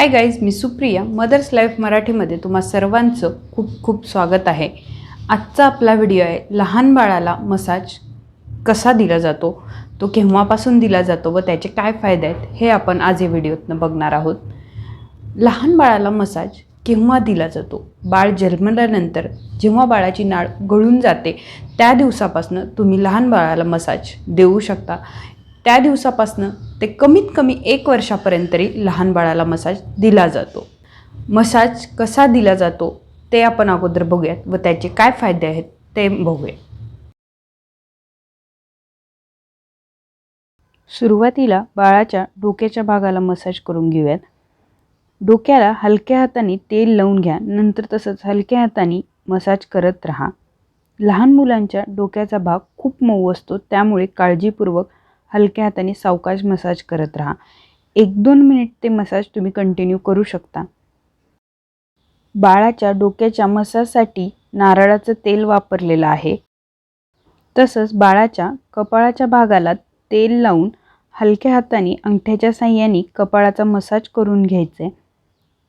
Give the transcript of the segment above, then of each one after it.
Hi guys, मी Supriya mother's life मराठीमध्ये तुम्हा सर्वांचं खूप खूप स्वागत आहे। आजचा आपला व्हिडिओ आहे लहान बाळाला मसाज कसा दिला जातो, तो केव्हापासून दिला जातो व त्याचे काय फायदे आहेत हे आपण आज या व्हिडिओतनं बघणार आहोत। लहान बाळाला मसाज केव्हा दिला जातो? बाळ जन्मल्यानंतर जेव्हा बाळाची नाळ गळून जाते त्या दिवसापासून तुम्ही लहान बाळाला मसाज देऊ शकता। त्या दिवसापासून ते कमीत कमी 1 वर्षापर्यंत तरी लहान बाळाला मसाज दिला जातो। मसाज कसा दिला जातो ते आपण अगोदर बघूयात व त्याचे काय फायदे आहेत ते बघूया। सुरुवातीला बाळाच्या डोक्याच्या भागाला मसाज करून घेऊयात। डोक्याला हलक्या हाताने तेल लावून घ्या, नंतर तसंच हलक्या हाताने मसाज करत राहा। लहान मुलांच्या डोक्याचा भाग खूप मऊ असतो, त्यामुळे काळजीपूर्वक हलक्या हाताने सावकाश मसाज करत राहा। 1-2 मिनिट ते मसाज तुम्ही कंटिन्यू करू शकता। बाळाच्या डोक्याच्या मसाजसाठी नारळाचं तेल वापरलेलं आहे। तसंच बाळाच्या कपाळाच्या भागाला तेल लावून हलक्या हाताने अंगठ्याच्या साहाय्याने कपाळाचा मसाज करून घ्यायचे।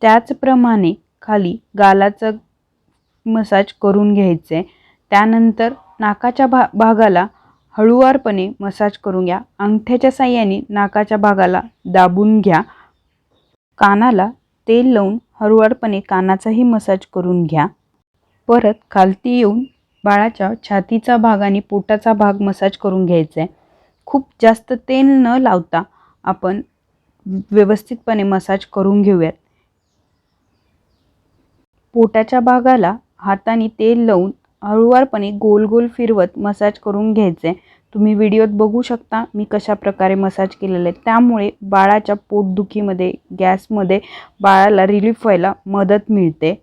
त्याचप्रमाणे खाली गालाचा मसाज करून घ्यायचे। त्यानंतर नाकाच्या भागाला हळूवारपणे मसाज करून घ्या। अंगठ्याच्या साहाय्याने नाकाच्या भागाला दाबून घ्या। कानाला तेल लावून हळूवारपणे कानाचाही मसाज करून घ्या। परत खालती येऊन बाळाच्या छातीचा भाग आणि पोटाचा भाग मसाज करून घ्यायचा आहे। खूप जास्त तेल न लावता आपण व्यवस्थितपणे मसाज करून घेऊयात। पोटाच्या भागाला हाताने तेल लावून हळूवारपणे गोल गोल फिरवत मसाज करून घ्यायचे। तुम्ही व्हिडिओत बघू शकता मी कशा प्रकारे मसाज केलेला आहे। त्यामुळे बाळाच्या पोटदुखीमध्ये, गॅसमध्ये बाळाला रिलीफ व्हायला मदत मिळते।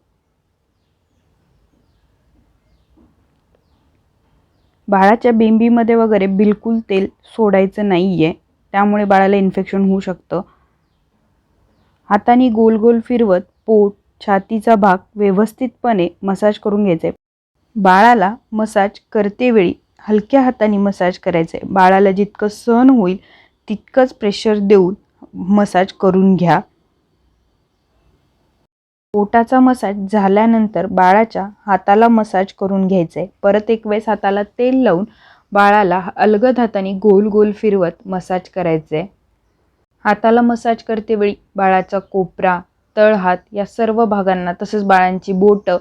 बाळाच्या बेंबीमध्ये वगैरे बिलकुल तेल सोडायचं नाहीये, त्यामुळे बाळाला इन्फेक्शन होऊ शकतं। हाताने गोल गोल फिरवत पोट, छातीचा भाग व्यवस्थितपणे मसाज करून घ्यायचे। बाळाला मसाज करतेवेळी हलक्या हाताने मसाज करायचे। बाळाला जितकं सहन होईल तितकंच प्रेशर देऊन मसाज करून घ्या। पोटाचा मसाज झाल्यानंतर बाळाच्या हाताला मसाज करून घ्यायचे। परत एक वेळेस हाताला तेल लावून बाळाला अलगद हाताने गोल गोल फिरवत मसाज करायचे। हाताला मसाज करतेवेळी बाळाचा कोपरा, तळहात या सर्व भागांना, तसेच बाळांची बोटं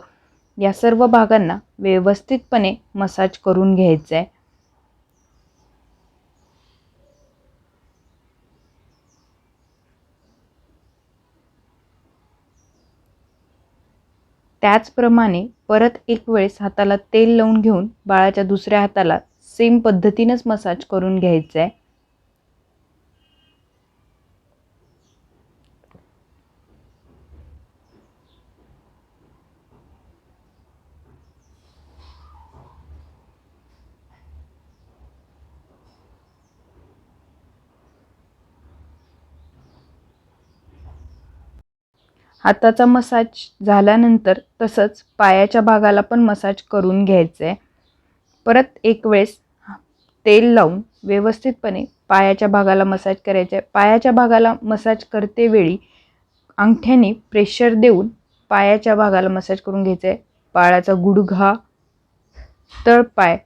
या सर्व भागांना व्यवस्थितपणे मसाज करून घ्यायचे आहे। त्याचप्रमाणे परत एक वेळेस हाताला तेल लावून घेऊन बाळाच्या दुसऱ्या हाताला सेम पद्धतीनेच मसाज करून घ्यायचं आहे। हाताचा मसाज झाल्यानंतर तसंच पायाच्या भागाला पण मसाज करून घ्यायचं आहे। परत एक वेळेस तेल लावून व्यवस्थितपणे पायाच्या भागाला मसाज करायचा आहे। पायाच्या भागाला मसाज करतेवेळी अंगठ्याने प्रेशर देऊन पायाच्या भागाला मसाज करून घ्यायचं आहे। बाळाचा गुडघा, तळपाय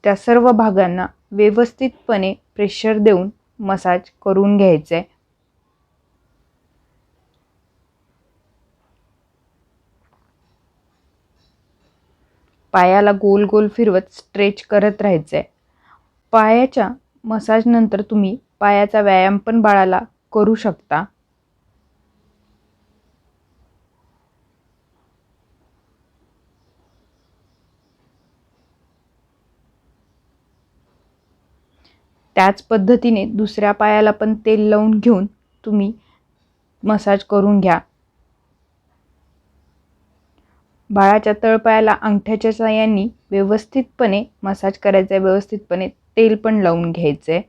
त्या सर्व भागांना व्यवस्थितपणे प्रेशर देऊन मसाज करून घ्यायचं आहे। पायाला गोल गोल फिरवत स्ट्रेच करत राहायचं आहे। पायाच्या मसाज नंतर तुम्ही पायाचा व्यायाम पण बाळाला करू शकता। त्याच पद्धतीने दुसऱ्या पायाला पण तेल लावून घेऊन तुम्ही मसाज करून घ्या। बाळाच्या तळपायाला अंगठ्याच्या साहाय्याने व्यवस्थितपणे मसाज करायचा आहे। व्यवस्थितपणे तेल पण लावून घ्यायचे।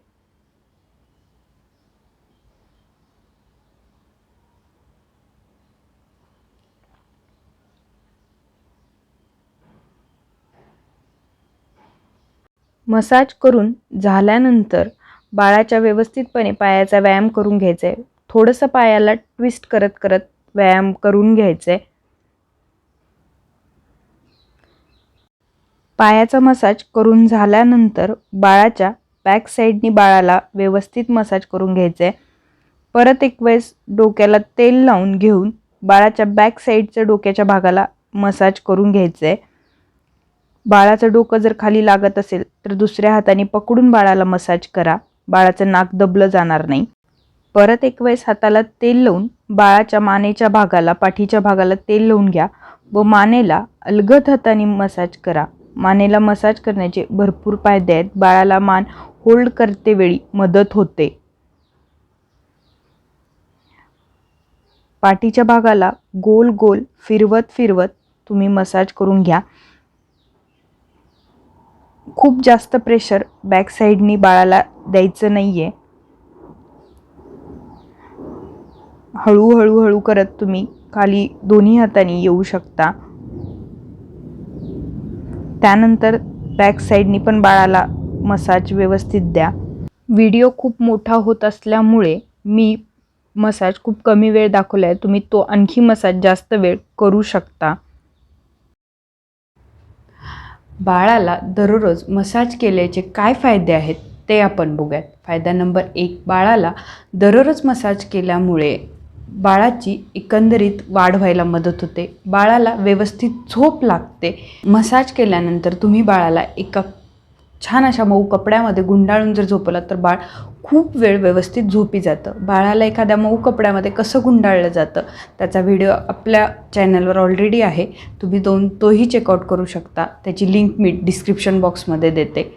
मसाज करून झाल्यानंतर बाळाच्या व्यवस्थितपणे पायाचा व्यायाम करून घ्यायचा आहे। थोडंसं पायाला ट्विस्ट करत करत व्यायाम करून घ्यायचा आहे. पायाचा मसाज करून झाल्यानंतर बाळाच्या बॅक साईडनी बाळाला व्यवस्थित मसाज करून घ्यायचा आहे. परत एक वेळेस डोक्याला तेल लावून घेऊन बाळाच्या बॅक साईडच्या डोक्याच्या भागाला मसाज करून घ्यायचं आहे. बाळाचं डोकं जर खाली लागत असेल तर दुसऱ्या हाताने पकडून बाळाला मसाज करा. बाळाचं नाक दबलं जाणार नाही. परत एक वेळेस हाताला तेल लावून बाळाच्या मानेच्या भागाला, पाठीच्या भागाला तेल लावून घ्या व मानेला अलगद हाताने मसाज करा. मानेला मसाज करण्याचे भरपूर फायदे आहेत. बाळाला मान होल्ड करते वेळी मदत होते. पाठीच्या भागाला गोल गोल फिरवत फिरवत तुम्ही मसाज करून घ्या. खूप जास्त प्रेशर बॅक साईडनी बाळाला द्यायचं नाहीये. हळूहळू हळू करत तुम्ही खाली दोन्ही हाताने येऊ शकता. त्यानंतर बॅक साईडनी पण बाळाला मसाज व्यवस्थित द्या. व्हिडिओ खूप मोठा होत असल्यामुळे मी मसाज खूप कमी वेळ दाखवला आहे. तुम्ही तो आणखी मसाज जास्त वेळ करू शकता. बाळाला दररोज मसाज केल्याचे काय फायदे आहेत ते आपण बघूयात. फायदा नंबर 1, बाळाला दररोज मसाज केल्यामुळे बाळाची एकंदरीत वाढ व्हायला मदत होते. बाळाला व्यवस्थित झोप लागते. मसाज केल्यानंतर तुम्ही बाळाला एका छान अशा मऊ कपड्यामध्ये गुंडाळून जर झोपवलं तर बाळ खूप वेळ व्यवस्थित झोपी जातं. बाळाला एखाद्या मऊ कपड्यामध्ये कसं गुंडाळलं जातं त्याचा व्हिडिओ आपल्या चॅनलवर ऑलरेडी आहे. तुम्ही तोही चेकआउट करू शकता. त्याची लिंक मी डिस्क्रिप्शन बॉक्समध्ये देते.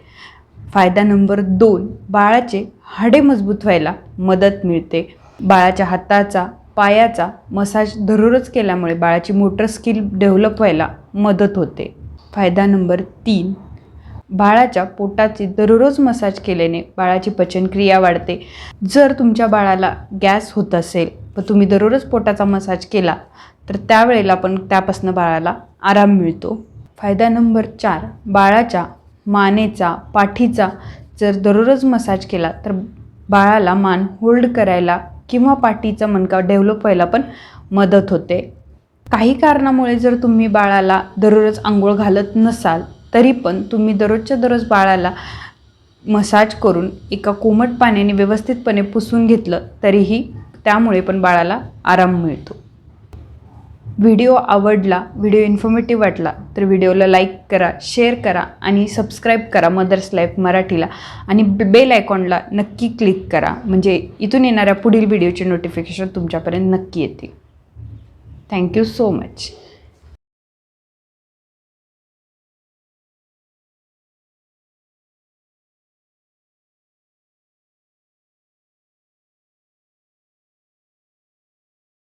फायदा नंबर 2, बाळाचे हाडे मजबूत व्हायला मदत मिळते. बाळाच्या हाताचा, पायाचा मसाज दररोज केल्यामुळे बाळाची मोटर स्किल डेव्हलप व्हायला मदत होते. फायदा नंबर 3, बाळाच्या पोटाची दररोज मसाज केल्याने बाळाची पचनक्रिया वाढते. जर तुमच्या बाळाला गॅस होत असेल व तुम्ही दररोज पोटाचा मसाज केला तर त्यावेळेला पण त्यापासून बाळाला आराम मिळतो. फायदा नंबर 4, बाळाच्या मानेचा, पाठीचा जर दररोज मसाज केला तर बाळाला मान होल्ड करायला किंवा पाठीचा मणका डेव्हलप व्हायला पण मदत होते. काही कारणामुळे जर तुम्ही बाळाला दररोज अंघोळ घालत नसाल तरी पण तुम्ही दररोजच्या दररोज बाळाला मसाज करून एका कोमट पाण्याने व्यवस्थितपणे पुसून घेतलं तरीही त्यामुळे पण बाळाला आराम मिळतो. व्हिडिओ आवडला, व्हिडिओ इन्फॉर्मेटिव्ह वाटला तर व्हिडिओला लाईक करा, शेअर करा आणि सबस्क्राईब करा मदर्स लाईफ मराठीला आणि बेल आयकॉनला नक्की क्लिक करा. म्हणजे इथून येणाऱ्या पुढील व्हिडिओचे नोटिफिकेशन तुमच्यापर्यंत नक्की येतील. Thank you so much.